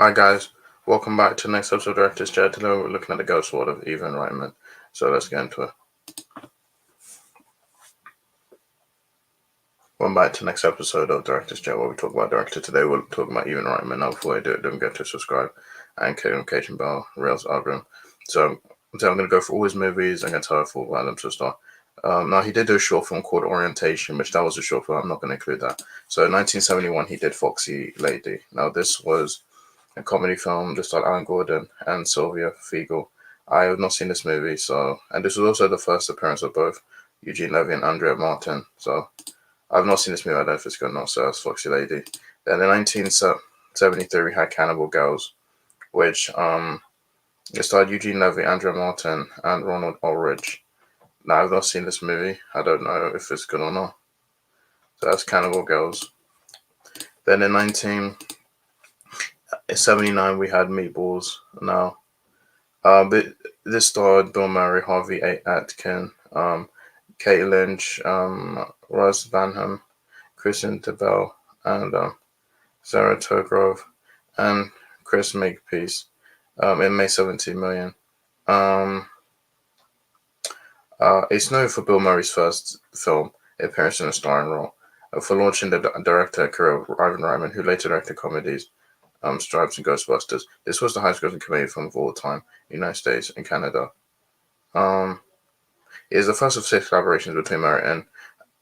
Hi guys, welcome back to the next episode of Director's Chair. Today we're looking at the Ghost World of Ivan Reitman. So let's get into it. Welcome back to the next episode of Director's Chair, where we talk about director. Today we're talking about Ivan Reitman. Now before I do it, don't forget to subscribe and click the notification bell, Reels algorithm. So I'm going to go through all his movies. I'm going to tell you all about them to start. Now he did do a short film called Orientation, which that was a short film. I'm not going to include that. So in 1971 he did Foxy Lady. Now this was a comedy film that starred Alan Gordon and Sylvia Fiegel. I have not seen this movie, and this was also the first appearance of both Eugene Levy and Andrea Martin. So I've not seen this movie. I don't know if it's good or not. So that's Foxy Lady. Then in 1973 we had Cannibal Girls, which it starred Eugene Levy, Andrea Martin, and Ronald Ulrich. Now I've not seen this movie. I don't know if it's good or not. So that's Cannibal Girls. Then in 1979 we had Meatballs. Now, but this starred Bill Murray, Harvey Atkin, Kate Lynch, Russ Banham, Kristen DeBell, and Sarah Turgrove, and Chris Makepeace. It made $17 million. It's known for Bill Murray's first film appearance in a starring role, for launching the director career of Ivan Reitman, who later directed comedies, Stripes and Ghostbusters. This was the highest-grossing comedy film of all time in the United States and Canada. It is the first of 6 collaborations between Murray and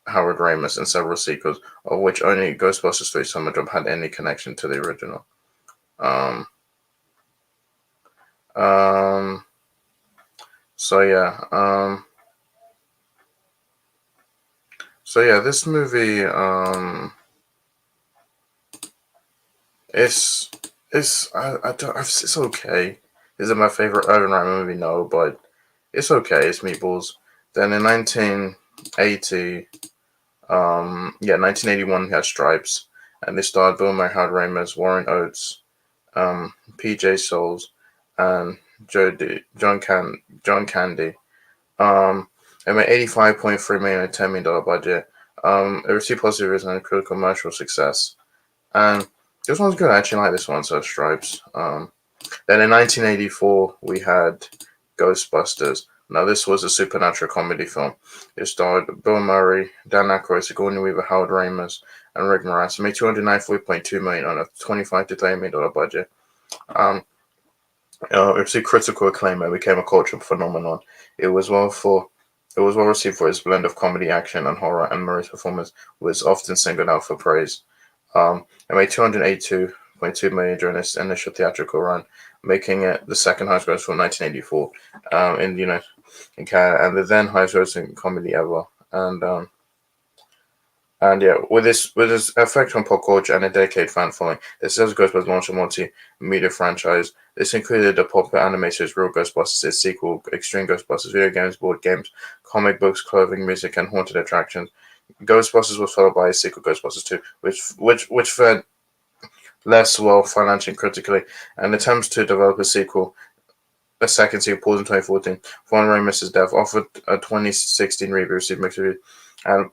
Howard Ramis, and several sequels, of which only Ghostbusters 3 Summer Job had any connection to the original. This movie, it's okay. Is it my favorite Ivan Reitman movie? No, but it's okay. It's Meatballs. Then in 1981 we had Stripes, and they starred Bill Murray, Howard Ramis, Warren Oates, P.J. Souls, and John Candy. It made $85.3 million and $10 million budget. It received positive reviews and critical commercial success. And this one's good. I actually like this one, so Stripes. Then in 1984 we had Ghostbusters. Now this was a supernatural comedy film. It starred Bill Murray, Dan Aykroyd, Sigourney Weaver, Howard Ramis, and Rick Moranis. It made $294.2 million on a $25 to $30 million budget. It received critical acclaim and became a cultural phenomenon. It was well received for its blend of comedy, action, and horror, and Murray's performance was often singled out for praise. It made $282.2 million during its initial theatrical run, making it the second highest gross from 1984 in Canada, and the then highest grossing comedy ever. With its effect on pop culture and a decade fan following, the Success of Ghostbusters launched a multi-media franchise. This included the popular anime series Real Ghostbusters, its sequel Extreme Ghostbusters, video games, board games, comic books, clothing, music, and haunted attractions. Ghostbusters was followed by a sequel, Ghostbusters 2, which fared less well financially and critically, and attempts to develop a second sequel, paused in 2014. Following Ramis' death, offered a 2016 reboot, received mixed reviews, and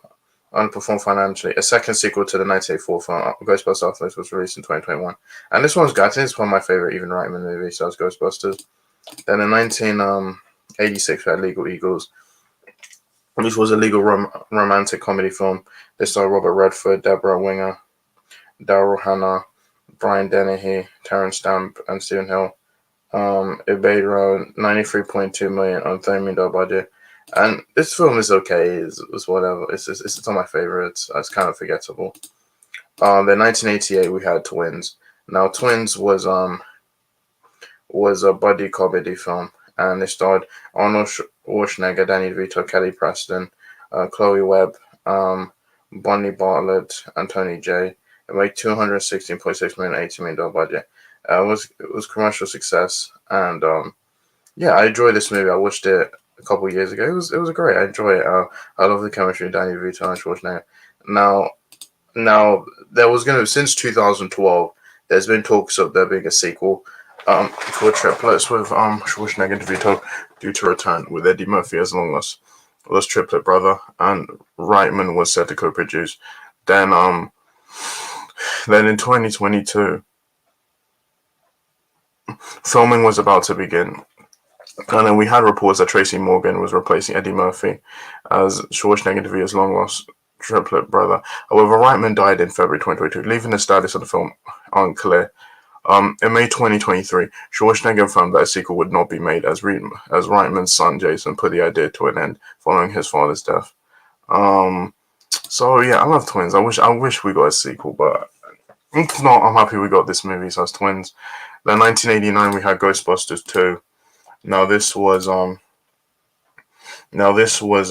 underperformed financially. A second sequel to the 1984 film Ghostbusters Afterlife was released in 2021. And this one's good. I think it's one of my favorite Ivan Reitman movies, so it's Ghostbusters. Then in 1986 we had Legal Eagles, which was a legal romantic comedy film. This starred Robert Redford, Deborah Winger, Daryl Hannah, Brian Dennehy, Terrence Stamp, and Stephen Hill. It made around $93.2 million on $30 million budget. And this film is okay. It's whatever. It's not my favorites. It's kind of forgettable. Then 1988 we had Twins. Now Twins was a buddy comedy film, and it starred Arnold Schwarzenegger, Danny DeVito, Kelly Preston, Chloe Webb, Bonnie Bartlett, and Tony Jay. It made $216.6 million, $80 million budget. It was commercial success, and I enjoyed this movie. I watched it a couple of years ago. It was great. I enjoy it. I love the chemistry of Danny DeVito and Schwarzenegger. Now there was since 2012. There's been talks of there being a sequel for triplets with Schwarzenegger and DeVito due to return with Eddie Murphy as Longest triplet brother, and Reitman was set to co-produce. Then in 2022 Filming was about to begin, and then we had reports that Tracy Morgan was replacing Eddie Murphy as Schwarzenegger DeVito's long-lost triplet brother. However, Reitman died in February 2022, leaving the status of the film unclear. In May 2023, Schwarzenegger confirmed that a sequel would not be made as Reitman's son Jason put the idea to an end following his father's death. So yeah, I love Twins. I wish we got a sequel, but if not, I'm happy we got this movie as Twins. Then 1989, we had Ghostbusters 2. Now this was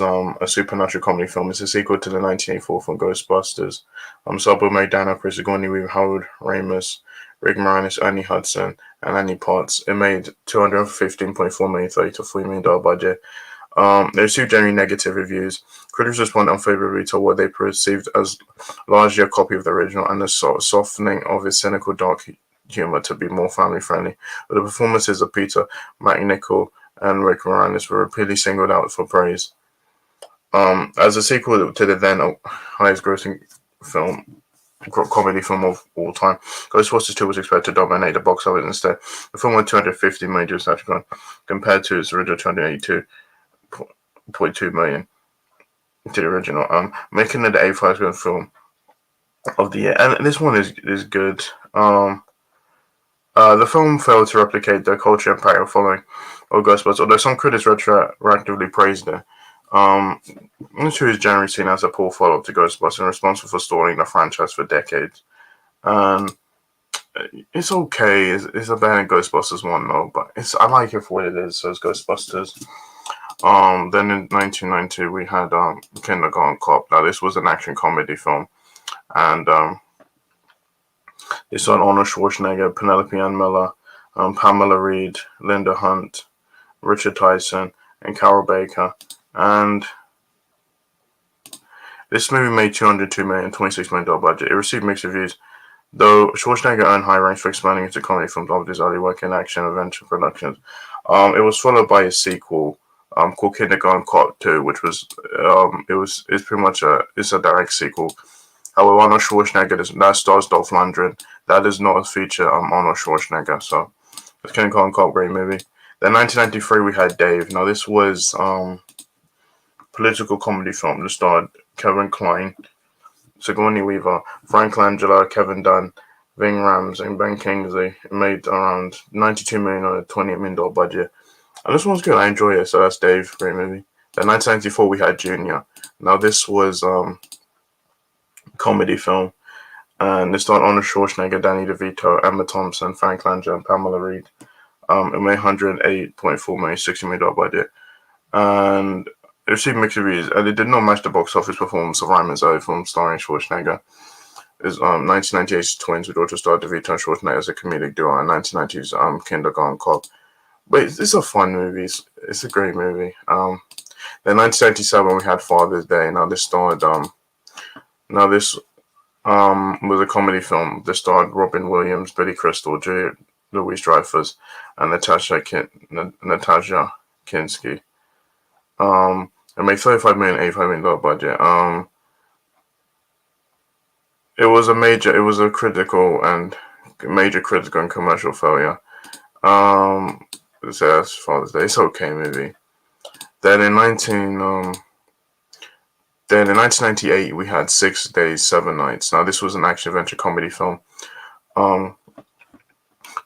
a supernatural comedy film. It's a sequel to the 1984 film Ghostbusters. Starred with Mary Dana, Chris Sigourney Weaver, Harold Ramis, Rick Moranis, Ernie Hudson, and Annie Potts. It made $215.4 million, $30 to $40 million budget. They received generally negative reviews. Critics responded unfavorably to what they perceived as largely a copy of the original and the softening of its cynical dark humor to be more family-friendly. But the performances of Peter McNichol and Rick Moranis were repeatedly singled out for praise. As a sequel to the then highest-grossing comedy film of all time, Ghostbusters 2 was expected to dominate the box office instead. The film had 250 million compared to its original 282.2 million to the original, making it the 8th highest film of the year. And this one is good. The film failed to replicate the culture impact of following of Ghostbusters, although some critics retroactively praised it. This is generally seen as a poor follow-up to Ghostbusters and responsible for stalling the franchise for decades. It's okay. It's a better than Ghostbusters 1 though, but I like it for what it is. So it's Ghostbusters. Then in 1990 we had Kindergarten Cop. Now this was an action comedy film, and it starred Arnold Schwarzenegger, Penelope Ann Miller, Pamela Reed, Linda Hunt, Richard Tyson, and Carol Baker. And this movie made $202 million, $26 million budget. It received mixed reviews, though Schwarzenegger earned high ranks for expanding into comedy films after his early work in action adventure productions. It was followed by a sequel called Kindergarten Cop 2, which was it's pretty much a direct sequel. However, Arnold Schwarzenegger that stars Dolph Lundgren. That is not a feature Arnold Schwarzenegger. So it's Kindergarten Cop, great movie. Then 1993 we had Dave. Now this was political comedy film that starred Kevin Kline, Sigourney Weaver, Frank Langella, Kevin Dunn, Ving Rhames, and Ben Kingsley. It made around $92 million on a $28 million budget. And this one's good. I enjoy it. So that's Dave. Great movie. Then 1994 we had Junior. Now this was comedy film, and it starred Arnold Schwarzenegger, Danny DeVito, Emma Thompson, Frank Langella, and Pamela Reed. It made $108.4 million, $60 million budget, and it received mixed reviews, and it did not match the box office performance of Ryman's own film starring Schwarzenegger. Is 1998's Twins, which also starred DeVito and Schwarzenegger as a comedic duo, and 1990's Kindergarten Cop. But it's a fun movie. It's a great movie. Then 1997 we had Father's Day. Now this starred was a comedy film. This starred Robin Williams, Billy Crystal, Julia Louis-Dreyfus, and Natasha Kinski. It made $35 million, $85 million budget. It was a major critical and commercial failure. That's Father's Day. It's okay movie. Then in 1998 we had 6 Days, 7 Nights. Now this was an action adventure comedy film.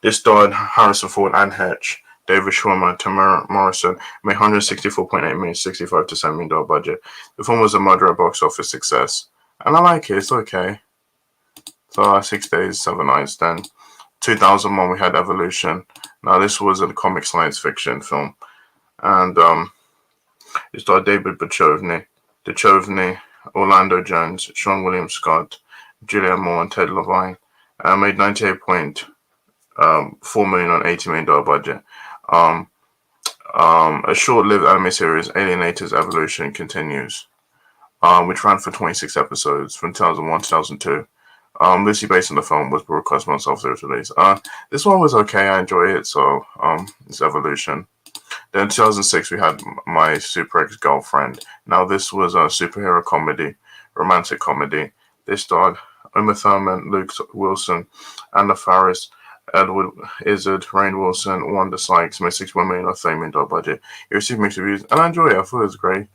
This starred Harrison Ford, Anne Heche, David Schwimmer, Tamara Morrison. Made $164.8 million, $65 to $70 million budget. The film was a moderate box office success, and I like it. It's okay. So 6 Days, 7 Nights. Then 2001 we had Evolution. Now this was a comic science fiction film, and it starred David Duchovny, Orlando Jones, Sean William Scott, Julianne Moore, and Ted Levine. Made $98.4 million on $80 million budget. A short-lived anime series, Alienators Evolution, continues, which ran for 26 episodes from 2001 to 2002. Loosely based on the film, was broadcast months after its release. This one was okay. I enjoy it. So it's Evolution. Then in 2006 we had My Super Ex-Girlfriend. Now this was a superhero comedy, romantic comedy. This starred Uma Thurman, Luke Wilson, Anna Faris, Edward Izzard, Rainn Wilson, Wanda Sykes made $61 million or $30 million budget. It received mixed reviews, and I enjoyed it. I thought it was great.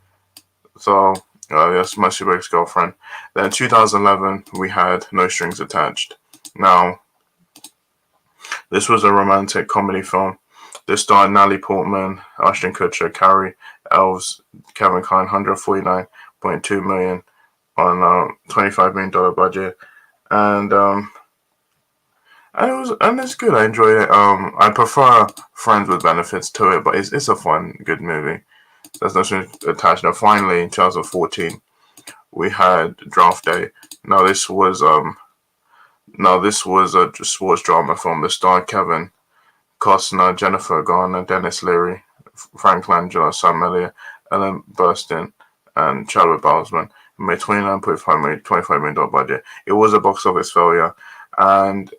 So, yes, my super ex-girlfriend. Then in 2011, we had No Strings Attached. Now, this was a romantic comedy film. This starred Natalie Portman, Ashton Kutcher, Carrie Elves, Kevin Kline, $149.2 million on a $25 million budget, and it's good. I enjoyed it. I prefer Friends with Benefits to it, but it's a fun, good movie. There's no strings attached. Now, finally, in 2014, we had Draft Day. Now, this was a sports drama film that starred Kevin Costner, Jennifer Garner, Dennis Leary, Frank Langella, Sam Elliott, Ellen Burstyn, and Chadwick Boseman. It made $25 million budget. It was a box office failure, and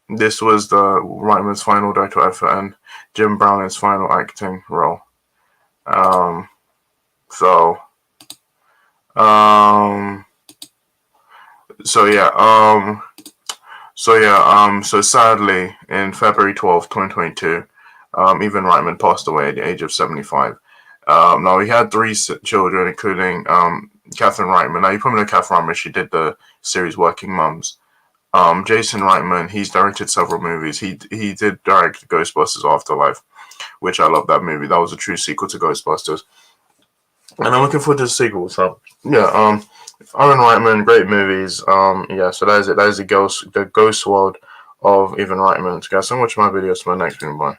this was the Reitman's final directorial effort and Jim Browning's final acting role. So sadly, in February 12th, 2022, Ivan Reitman passed away at the age of 75. Now, he had three children, including Catherine Reitman. Now, you probably know Catherine Reitman. She did the series Working Mums. Jason Reitman, he's directed several movies. He did direct Ghostbusters Afterlife, which I love that movie. That was a true sequel to Ghostbusters. And I'm looking forward to the sequel. So, yeah, Ivan Reitman, great movies. So that is it. That is the ghost world of Ivan Reitman. Guys, so much my videos for my next video. Bye.